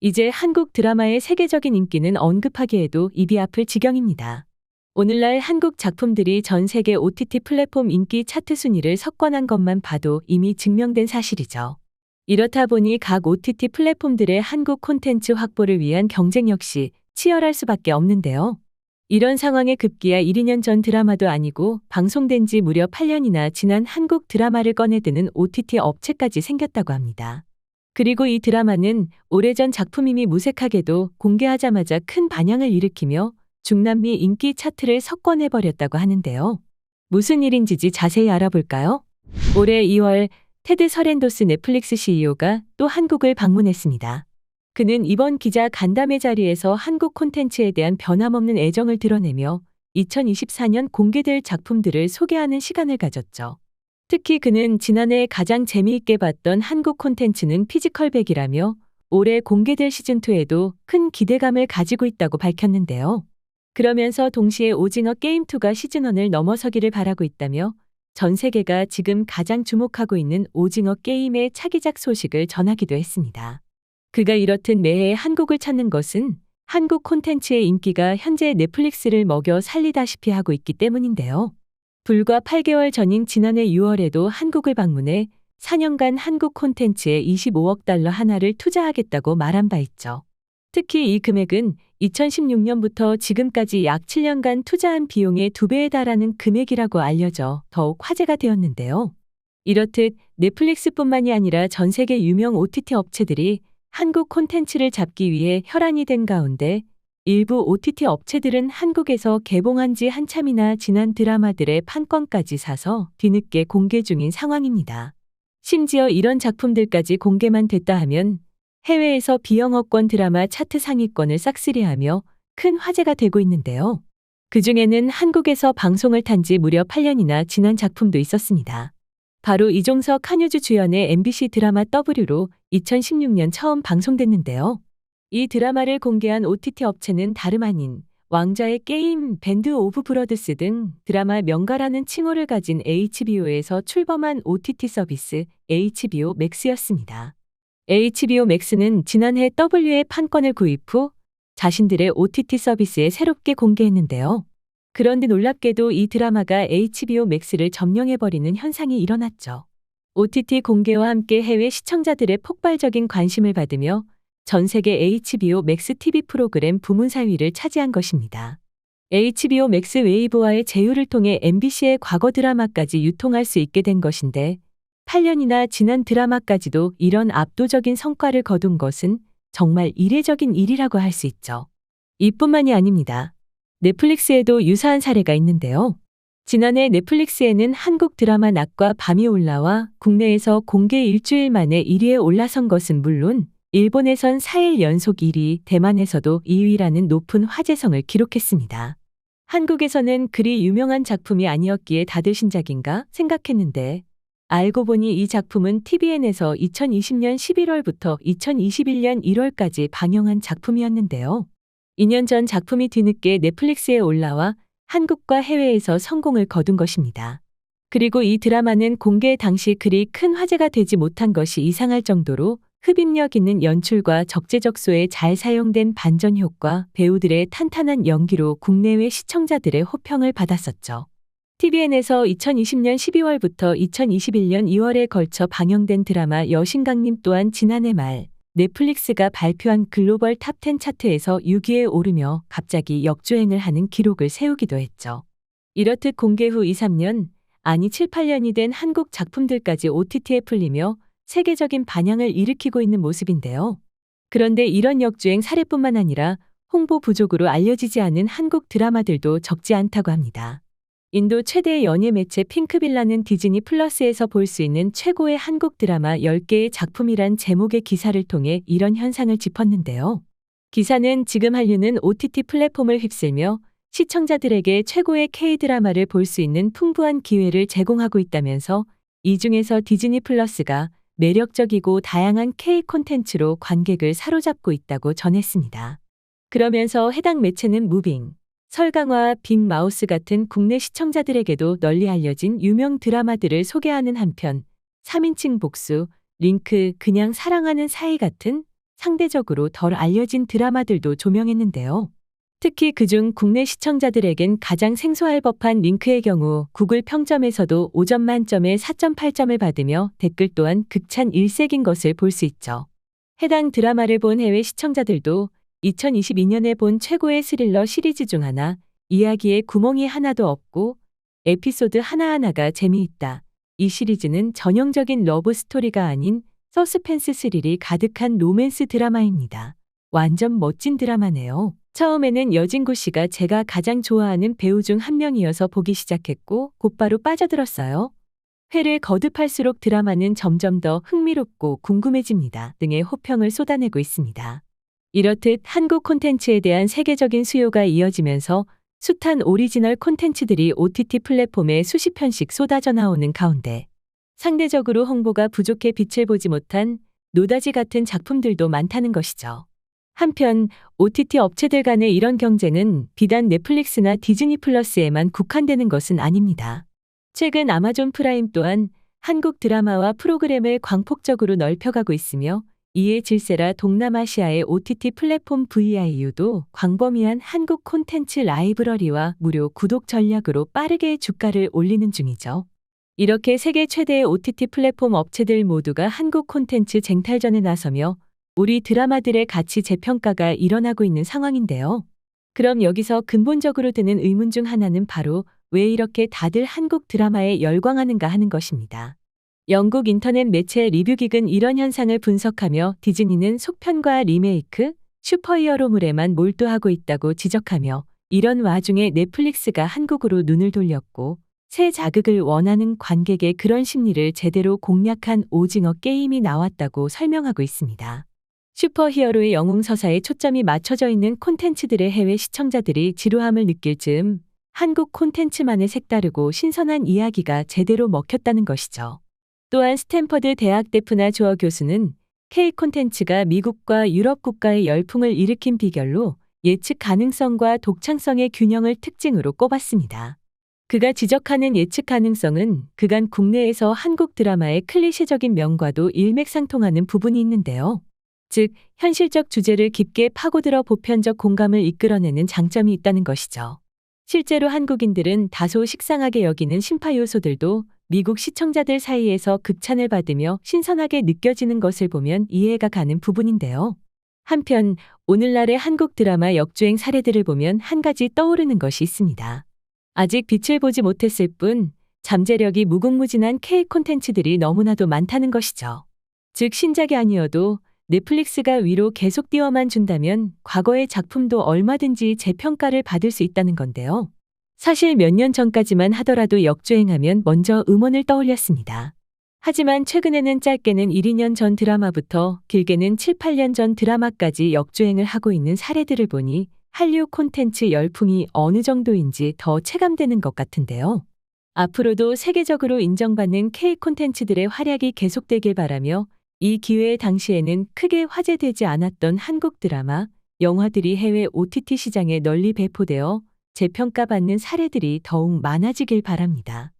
이제 한국 드라마의 세계적인 인기는 언급하기에도 입이 아플 지경입니다. 오늘날 한국 작품들이 전 세계 OTT 플랫폼 인기 차트 순위를 석권한 것만 봐도 이미 증명된 사실이죠. 이렇다 보니 각 OTT 플랫폼들의 한국 콘텐츠 확보를 위한 경쟁 역시 치열할 수밖에 없는데요. 이런 상황에 급기야 1, 2년 전 드라마도 아니고 방송된 지 무려 8년이나 지난 한국 드라마를 꺼내드는 OTT 업체까지 생겼다고 합니다. 그리고 이 드라마는 오래전 작품임이 무색하게도 공개하자마자 큰 반향을 일으키며 중남미 인기 차트를 석권해버렸다고 하는데요. 무슨 일인지 자세히 알아볼까요? 올해 2월 테드 서렌도스 넷플릭스 CEO가 또 한국을 방문했습니다. 그는 이번 기자 간담회 자리에서 한국 콘텐츠에 대한 변함없는 애정을 드러내며 2024년 공개될 작품들을 소개하는 시간을 가졌죠. 특히 그는 지난해 가장 재미있게 봤던 한국 콘텐츠는 피지컬백이라며 올해 공개될 시즌2에도 큰 기대감을 가지고 있다고 밝혔는데요. 그러면서 동시에 오징어 게임2가 시즌1을 넘어서기를 바라고 있다며 전 세계가 지금 가장 주목하고 있는 오징어 게임의 차기작 소식을 전하기도 했습니다. 그가 이렇듯 매해 한국을 찾는 것은 한국 콘텐츠의 인기가 현재 넷플릭스를 먹여 살리다시피 하고 있기 때문인데요. 불과 8개월 전인 지난해 6월에도 한국을 방문해 4년간 한국 콘텐츠에 25억 달러 하나를 투자하겠다고 말한 바 있죠. 특히 이 금액은 2016년부터 지금까지 약 7년간 투자한 비용의 2배에 달하는 금액이라고 알려져 더욱 화제가 되었는데요. 이렇듯 넷플릭스뿐만이 아니라 전 세계 유명 OTT 업체들이 한국 콘텐츠를 잡기 위해 혈안이 된 가운데 일부 OTT 업체들은 한국에서 개봉한 지 한참이나 지난 드라마들의 판권까지 사서 뒤늦게 공개 중인 상황입니다. 심지어 이런 작품들까지 공개만 됐다 하면 해외에서 비영어권 드라마 차트 상위권을 싹쓸이하며 큰 화제가 되고 있는데요. 그중에는 한국에서 방송을 탄 지 무려 8년이나 지난 작품도 있었습니다. 바로 이종석 한효주 주연의 MBC 드라마 W로 2016년 처음 방송됐는데요. 이 드라마를 공개한 OTT 업체는 다름 아닌 왕좌의 게임, 밴드 오브 브러드스 등 드라마 명가라는 칭호를 가진 HBO에서 출범한 OTT 서비스 HBO 맥스였습니다. HBO 맥스는 지난해 W의 판권을 구입 후 자신들의 OTT 서비스에 새롭게 공개했는데요. 그런데 놀랍게도 이 드라마가 HBO 맥스를 점령해버리는 현상이 일어났죠. OTT 공개와 함께 해외 시청자들의 폭발적인 관심을 받으며 전 세계 HBO 맥스 TV 프로그램 부문 4위를 차지한 것입니다. HBO 맥스 웨이브와의 제휴를 통해 MBC의 과거 드라마까지 유통할 수 있게 된 것인데 8년이나 지난 드라마까지도 이런 압도적인 성과를 거둔 것은 정말 이례적인 일이라고 할 수 있죠. 이뿐만이 아닙니다. 넷플릭스에도 유사한 사례가 있는데요. 지난해 넷플릭스에는 한국 드라마 낮과 밤이 올라와 국내에서 공개 일주일 만에 1위에 올라선 것은 물론 일본에선 4일 연속 1위, 대만에서도 2위라는 높은 화제성을 기록했습니다. 한국에서는 그리 유명한 작품이 아니었기에 다들 신작인가 생각했는데 알고 보니 이 작품은 TVN에서 2020년 11월부터 2021년 1월까지 방영한 작품이었는데요. 2년 전 작품이 뒤늦게 넷플릭스에 올라와 한국과 해외에서 성공을 거둔 것입니다. 그리고 이 드라마는 공개 당시 그리 큰 화제가 되지 못한 것이 이상할 정도로 흡입력 있는 연출과 적재적소에 잘 사용된 반전 효과, 배우들의 탄탄한 연기로 국내외 시청자들의 호평을 받았었죠. TVN에서 2020년 12월부터 2021년 2월에 걸쳐 방영된 드라마 여신강림 또한 지난해 말 넷플릭스가 발표한 글로벌 탑10 차트에서 6위에 오르며 갑자기 역주행을 하는 기록을 세우기도 했죠. 이렇듯 공개 후 2, 3년, 아니 7, 8년이 된 한국 작품들까지 OTT에 풀리며 세계적인 반향을 일으키고 있는 모습인데요. 그런데 이런 역주행 사례뿐만 아니라 홍보 부족으로 알려지지 않은 한국 드라마들도 적지 않다고 합니다. 인도 최대의 연예 매체 핑크빌라는 디즈니 플러스에서 볼 수 있는 최고의 한국 드라마 10개의 작품이란 제목의 기사를 통해 이런 현상을 짚었는데요. 기사는 지금 한류는 OTT 플랫폼을 휩쓸며 시청자들에게 최고의 K-드라마를 볼 수 있는 풍부한 기회를 제공하고 있다면서 이 중에서 디즈니 플러스가 매력적이고 다양한 K 콘텐츠로 관객을 사로잡고 있다고 전했습니다. 그러면서 해당 매체는 무빙, 설강화, 빅마우스 같은 국내 시청자들에게도 널리 알려진 유명 드라마들을 소개하는 한편 3인칭 복수, 링크, 그냥 사랑하는 사이 같은 상대적으로 덜 알려진 드라마들도 조명했는데요. 특히 그중 국내 시청자들에겐 가장 생소할 법한 링크의 경우 구글 평점에서도 5점 만점에 4.8점을 받으며 댓글 또한 극찬 일색인 것을 볼 수 있죠. 해당 드라마를 본 해외 시청자들도 2022년에 본 최고의 스릴러 시리즈 중 하나, 이야기에 구멍이 하나도 없고 에피소드 하나하나가 재미있다. 이 시리즈는 전형적인 러브 스토리가 아닌 서스펜스 스릴이 가득한 로맨스 드라마입니다. 완전 멋진 드라마네요. 처음에는 여진구 씨가 제가 가장 좋아하는 배우 중 한 명이어서 보기 시작했고 곧바로 빠져들었어요. 회를 거듭할수록 드라마는 점점 더 흥미롭고 궁금해집니다. 등의 호평을 쏟아내고 있습니다. 이렇듯 한국 콘텐츠에 대한 세계적인 수요가 이어지면서 숱한 오리지널 콘텐츠들이 OTT 플랫폼에 수십 편씩 쏟아져 나오는 가운데 상대적으로 홍보가 부족해 빛을 보지 못한 노다지 같은 작품들도 많다는 것이죠. 한편 OTT 업체들 간의 이런 경쟁은 비단 넷플릭스나 디즈니 플러스에만 국한되는 것은 아닙니다. 최근 아마존 프라임 또한 한국 드라마와 프로그램을 광폭적으로 넓혀가고 있으며 이에 질세라 동남아시아의 OTT 플랫폼 VIU도 광범위한 한국 콘텐츠 라이브러리와 무료 구독 전략으로 빠르게 주가를 올리는 중이죠. 이렇게 세계 최대의 OTT 플랫폼 업체들 모두가 한국 콘텐츠 쟁탈전에 나서며 우리 드라마들의 가치 재평가가 일어나고 있는 상황인데요. 그럼 여기서 근본적으로 드는 의문 중 하나는 바로 왜 이렇게 다들 한국 드라마에 열광하는가 하는 것입니다. 영국 인터넷 매체 리뷰기은 이런 현상을 분석하며 디즈니는 속편과 리메이크, 슈퍼히어로물에만 몰두하고 있다고 지적하며 이런 와중에 넷플릭스가 한국으로 눈을 돌렸고 새 자극을 원하는 관객의 그런 심리를 제대로 공략한 오징어 게임이 나왔다고 설명하고 있습니다. 슈퍼히어로의 영웅서사에 초점이 맞춰져 있는 콘텐츠들의 해외 시청자들이 지루함을 느낄 즈음 한국 콘텐츠만의 색다르고 신선한 이야기가 제대로 먹혔다는 것이죠. 또한 스탠퍼드 대학 데프나 조어 교수는 K 콘텐츠가 미국과 유럽 국가의 열풍을 일으킨 비결로 예측 가능성과 독창성의 균형을 특징으로 꼽았습니다. 그가 지적하는 예측 가능성은 그간 국내에서 한국 드라마의 클리셰적인 면과도 일맥상통하는 부분이 있는데요. 즉, 현실적 주제를 깊게 파고들어 보편적 공감을 이끌어내는 장점이 있다는 것이죠. 실제로 한국인들은 다소 식상하게 여기는 신파 요소들도 미국 시청자들 사이에서 극찬을 받으며 신선하게 느껴지는 것을 보면 이해가 가는 부분인데요. 한편 오늘날의 한국 드라마 역주행 사례들을 보면 한 가지 떠오르는 것이 있습니다. 아직 빛을 보지 못했을 뿐 잠재력이 무궁무진한 K 콘텐츠들이 너무나도 많다는 것이죠. 즉 신작이 아니어도 넷플릭스가 위로 계속 띄워만 준다면 과거의 작품도 얼마든지 재평가를 받을 수 있다는 건데요. 사실 몇 년 전까지만 하더라도 역주행하면 먼저 음원을 떠올렸습니다. 하지만 최근에는 짧게는 1, 2년 전 드라마부터 길게는 7, 8년 전 드라마까지 역주행을 하고 있는 사례들을 보니 한류 콘텐츠 열풍이 어느 정도인지 더 체감되는 것 같은데요. 앞으로도 세계적으로 인정받는 K 콘텐츠들의 활약이 계속되길 바라며 이 기회에 당시에는 크게 화제되지 않았던 한국 드라마, 영화들이 해외 OTT 시장에 널리 배포되어 재평가받는 사례들이 더욱 많아지길 바랍니다.